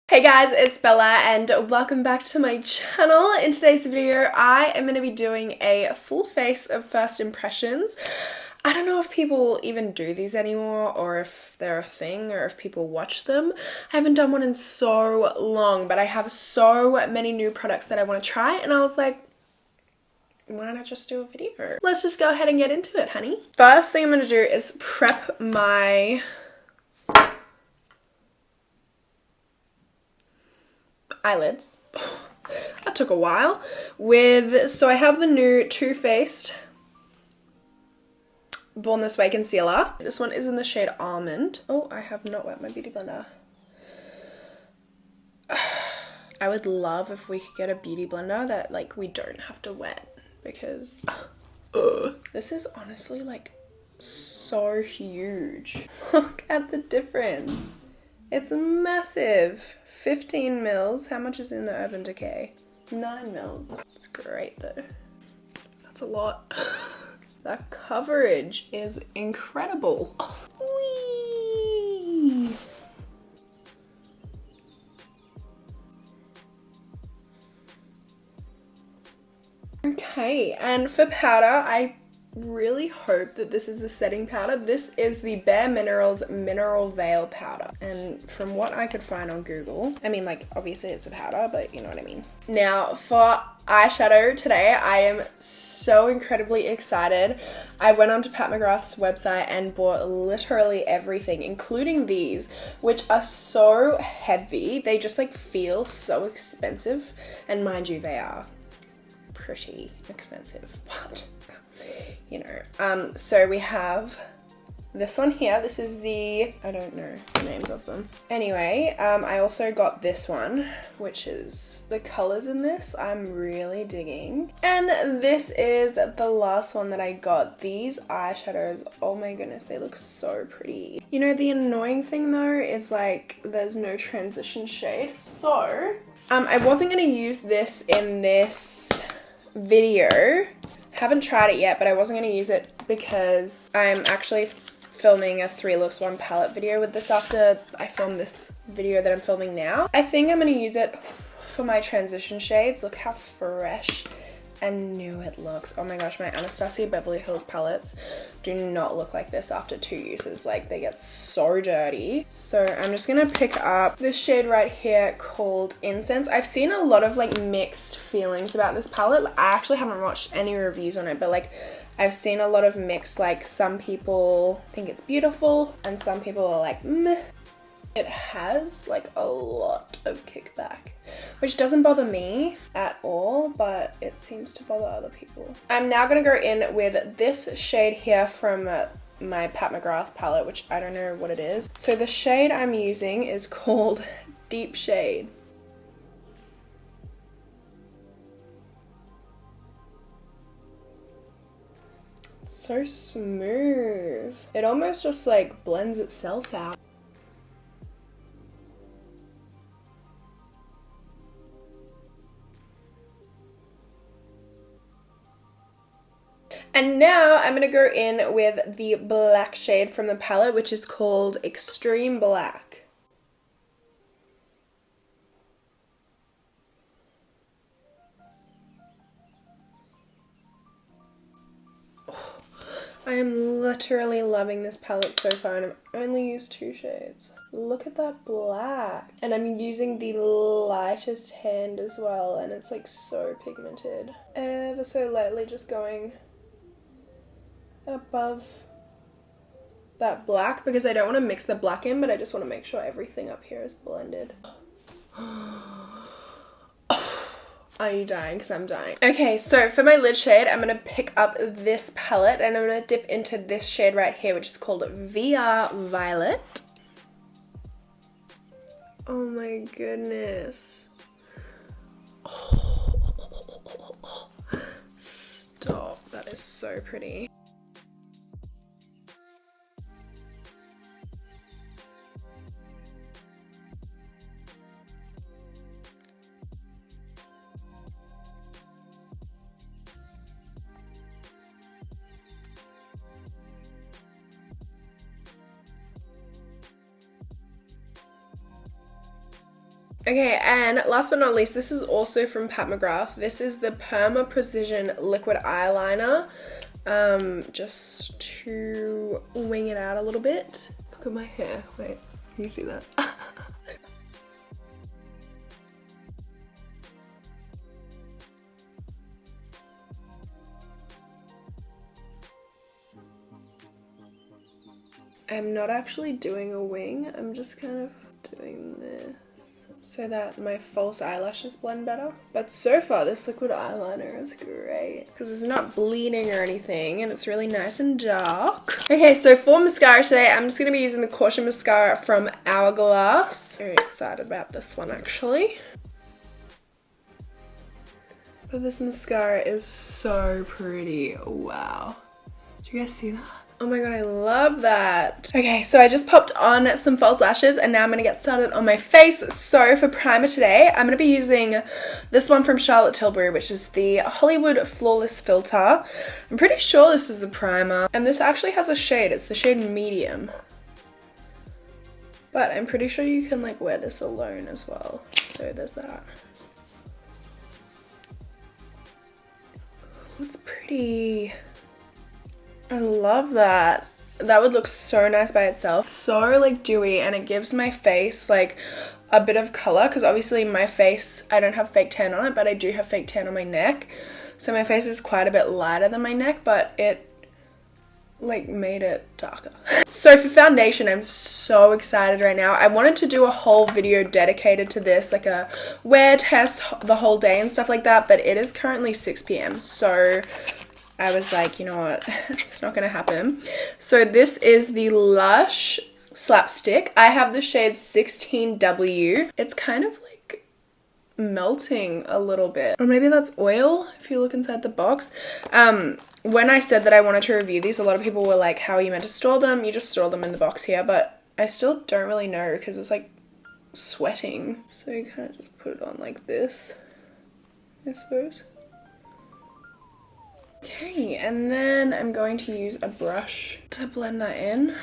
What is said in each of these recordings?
Hey guys, it's Bella and welcome back to my channel. In today's video, I am going to be doing a full face of first impressions. I don't know if people even do these anymore or if they're a thing or if people watch them. I haven't done one in so long, but I have so many new products that I want to try and I was like, why not just do a video? Let's just go ahead and get into it, honey. First thing I'm going to do is prep my eyelids. That took a while. So I have the new Too Faced Born This Way concealer. This one is in the shade Almond. Oh, I have not wet my beauty blender. I would love if we could get a beauty blender that like we don't have to wet because this is honestly like so huge. Look at the difference. It's massive. 15 mils. How much is in the Urban Decay? 9 mils. It's great though. That's a lot. That coverage is incredible. Whee! Okay, and for powder, I really hope that this is a setting powder. This is the Bare Minerals Mineral Veil Powder, and from what I could find on Google, I mean, like, obviously it's a powder, but you know what I mean. Now for eyeshadow today, I am so incredibly excited. I went onto Pat McGrath's website and bought literally everything, including these, which are so heavy. They just like feel so expensive, and mind you, they are pretty expensive, but you know. So we have this one here. This is the, I don't know the names of them. Anyway, I also got this one, which is the colors in this I'm really digging. And this is the last one that I got. These eyeshadows, oh my goodness, they look so pretty. You know, the annoying thing though is like there's no transition shade. So, I wasn't gonna use this in this video. Haven't tried it yet, but I wasn't going to use it because I'm actually filming a 3 looks 1 palette video with this after I film this video that I'm filming now. I think I'm going to use it for my transition shades. Look how fresh and new it looks. Oh my gosh, my Anastasia Beverly Hills palettes do not look like this after 2 uses. Like, they get so dirty. So I'm just gonna pick up this shade right here called Incense. I've seen a lot of like mixed feelings about this palette. I actually haven't watched any reviews on it, but like I've seen a lot of mixed, like some people think it's beautiful and some people are like meh. It has like a lot of kickback, which doesn't bother me at all, but it seems to bother other people. I'm now going to go in with this shade here from my Pat McGrath palette, which I don't know what it is. So the shade I'm using is called Deep Shade. It's so smooth. It almost just like blends itself out. And now I'm going to go in with the black shade from the palette, which is called Extreme Black. Oh, I am literally loving this palette so far, and I've only used 2 shades. Look at that black. And I'm using the lightest hand as well, and it's like so pigmented. Ever so lightly just going above that black because I don't want to mix the black in, but I just want to make sure everything up here is blended. Are you dying? Because I'm dying. Okay, so for my lid shade, I'm going to pick up this palette and I'm going to dip into this shade right here, which is called VR Violet. Oh my goodness. Stop. That is so pretty. Okay, and last but not least, this is also from Pat McGrath. This is the Perma Precision Liquid Eyeliner. Just to wing it out a little bit. Look at my hair. Wait, can you see that? I'm not actually doing a wing, I'm just kind of doing this so that my false eyelashes blend better. But so far this liquid eyeliner is great because it's not bleeding or anything and it's really nice and dark. Okay, so for mascara today, I'm just going to be using the Caution Mascara from Hourglass. Very excited about this one actually. But this mascara is so pretty. Wow. Do you guys see that? Oh my god, I love that. Okay, so I just popped on some false lashes and now I'm gonna get started on my face. So for primer today, I'm gonna be using this one from Charlotte Tilbury, which is the Hollywood Flawless Filter. I'm pretty sure this is a primer. And this actually has a shade, it's the shade Medium. But I'm pretty sure you can like wear this alone as well. So there's that. Oh, it's pretty. I love that. That would look so nice by itself. So like dewy, and it gives my face like a bit of color because obviously my face, I don't have fake tan on it, but I do have fake tan on my neck. So my face is quite a bit lighter than my neck, but it like made it darker. So for foundation, I'm so excited right now. I wanted to do a whole video dedicated to this, like a wear test the whole day and stuff like that, but it is currently 6 p.m. So I was like, you know what, it's not gonna happen. So this is the Lush Slapstick. I have the shade 16W. It's kind of like melting a little bit. Or maybe that's oil, if you look inside the box. When I said that I wanted to review these, a lot of people were like, how are you meant to store them? You just store them in the box here, but I still don't really know because it's like sweating. So you kind of just put it on like this, I suppose. Okay, and then I'm going to use a brush to blend that in.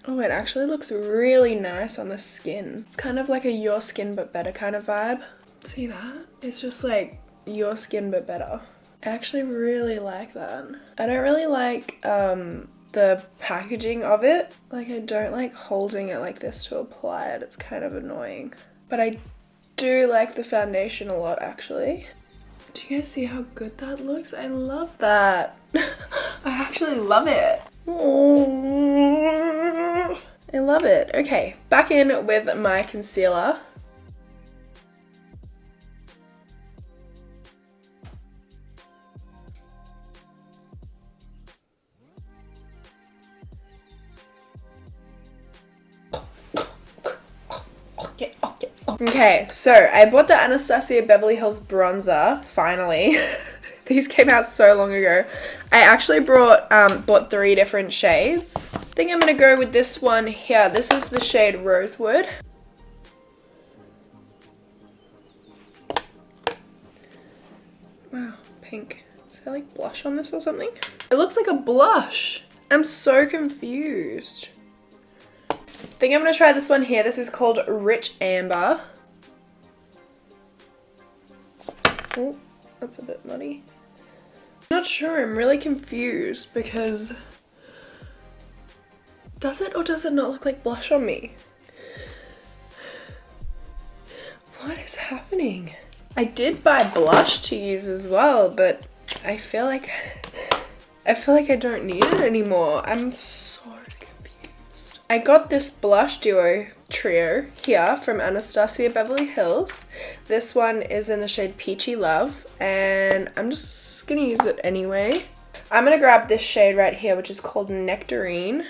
Oh, it actually looks really nice on the skin. It's kind of like a Your Skin But Better kind of vibe. See that? It's just like Your Skin But Better. I actually really like that. I don't really like the packaging of it. Like I don't like holding it like this to apply it. It's kind of annoying. But I do like the foundation a lot actually. Do you guys see how good that looks? I love that. I actually love it. I love it. Okay, back in with my concealer. Okay, so I bought the Anastasia Beverly Hills bronzer, finally. These came out so long ago. I actually bought 3 different shades. I think I'm gonna go with this one here. This is the shade Rosewood. Wow, pink. Is there like blush on this or something? It looks like a blush. I'm so confused. I think I'm gonna try this one here. This is called Rich Amber. Oh, that's a bit muddy. I'm not sure, I'm really confused because does it or does it not look like blush on me? What is happening? I did buy blush to use as well, but I feel like I don't need it anymore. I'm so confused. I got this blush duo trio here from Anastasia Beverly Hills. This one is in the shade Peachy Love, and I'm just gonna use it anyway. I'm gonna grab this shade right here, which is called Nectarine.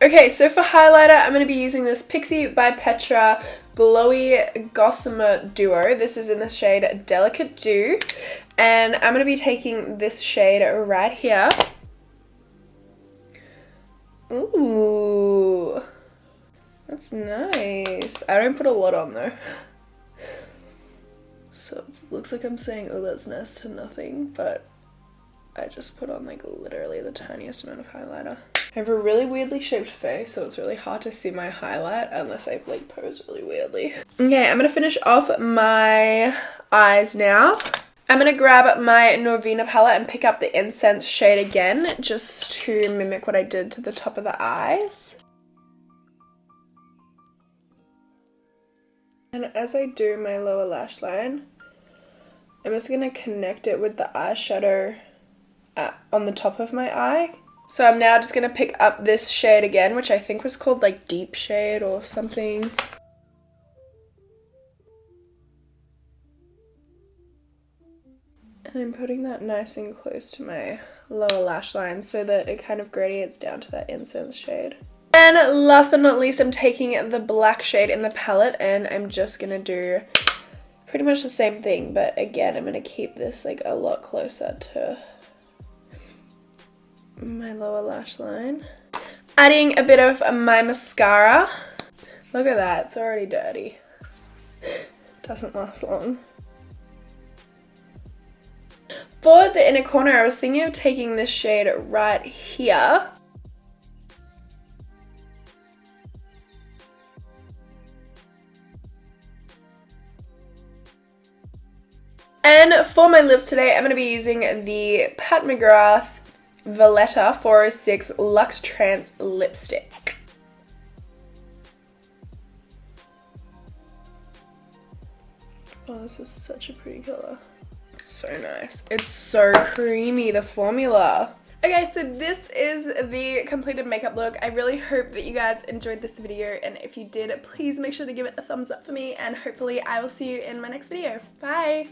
Okay, so for highlighter, I'm going to be using this Pixie by Petra Glowy Gossamer Duo. This is in the shade Delicate Dew. And I'm going to be taking this shade right here. Ooh, that's nice. I don't put a lot on though. So it looks like I'm saying, oh, that's nice to nothing, but I just put on like literally the tiniest amount of highlighter. I have a really weirdly shaped face, so it's really hard to see my highlight unless I like pose really weirdly. Okay, I'm gonna finish off my eyes now. I'm gonna grab my Norvina palette and pick up the Incense shade again, just to mimic what I did to the top of the eyes. And as I do my lower lash line, I'm just gonna connect it with the eyeshadow on the top of my eye. So I'm now just going to pick up this shade again, which I think was called like Deep Shade or something. And I'm putting that nice and close to my lower lash line so that it kind of gradients down to that Incense shade. And last but not least, I'm taking the black shade in the palette and I'm just going to do pretty much the same thing. But again, I'm going to keep this like a lot closer to my lower lash line. Adding a bit of my mascara. Look at that, it's already dirty. Doesn't last long. For the inner corner, I was thinking of taking this shade right here. And for my lips today, I'm going to be using the Pat McGrath Valletta 406 Luxe Trance lipstick. Oh, this is such a pretty color. It's so nice. It's so creamy, the formula. Okay, so this is the completed makeup look. I really hope that you guys enjoyed this video, and if you did, please make sure to give it a thumbs up for me, and hopefully I will see you in my next video. Bye!